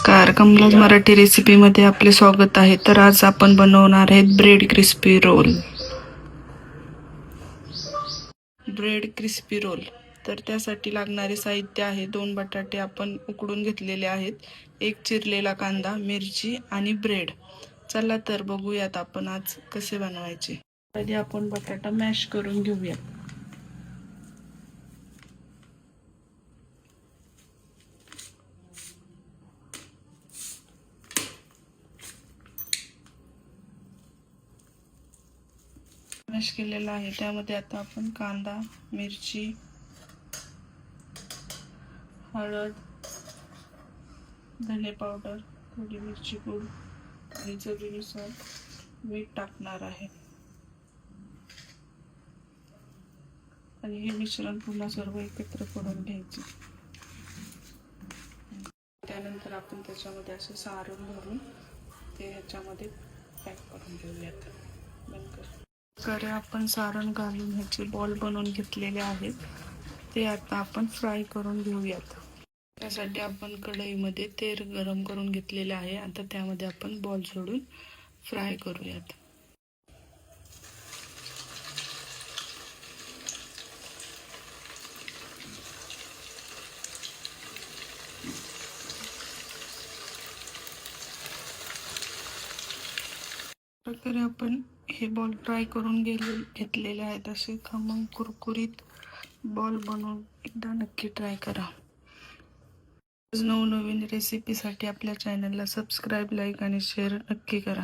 नमस्कार, कमलाज मराठी रेसिपीमध्ये आपले स्वागत आहे. तर आज आपण बनवणार आहेत ब्रेड क्रिस्पी रोल. तर त्यासाठी लागणारे साहित्य आहे: 2 बटाटे आपण उकडून घेतलेले आहेत, 1 चिरलेला कांदा, मिरची आणि ब्रेड. चला तर बघूयात आपण आज कसे बनवायचे. आधी आपण बटाटा मॅश करून घेऊया. मॅश केलेला आहे. त्यामध्ये आता आपण कांदा, मिरची, हळद, धने पावडर, थोडी मिरची पूड आणि चवीनुसार मीठ टाकणार आहे. आणि हे मिश्रण पुन्हा सर्व एकत्र करून घ्यायचे. त्यानंतर आपण त्याच्यामध्ये असे सारण भरून ते ह्याच्यामध्ये पॅक करून घेऊयात. नंतर आपण सारण घालून ह्याचे बॉल बनवून घेतलेले आहेत. ते आता आपण फ्राय करून घेऊयात. त्यासाठी आपण कढईमध्ये तेल गरम करून घेतलेले आहे. आता त्यामध्ये आपण बॉल सोडून फ्राय करूयात. प्रकारे आपण हे बॉल फ्राय करून घेतलेले आहेत. असे खमंग कुरकुरीत बॉल बनवून एकदा नक्की ट्राय करा. नवनवीन रेसिपीसाठी आपल्या चॅनलला सबस्क्राईब, लाईक आणि शेअर नक्की करा.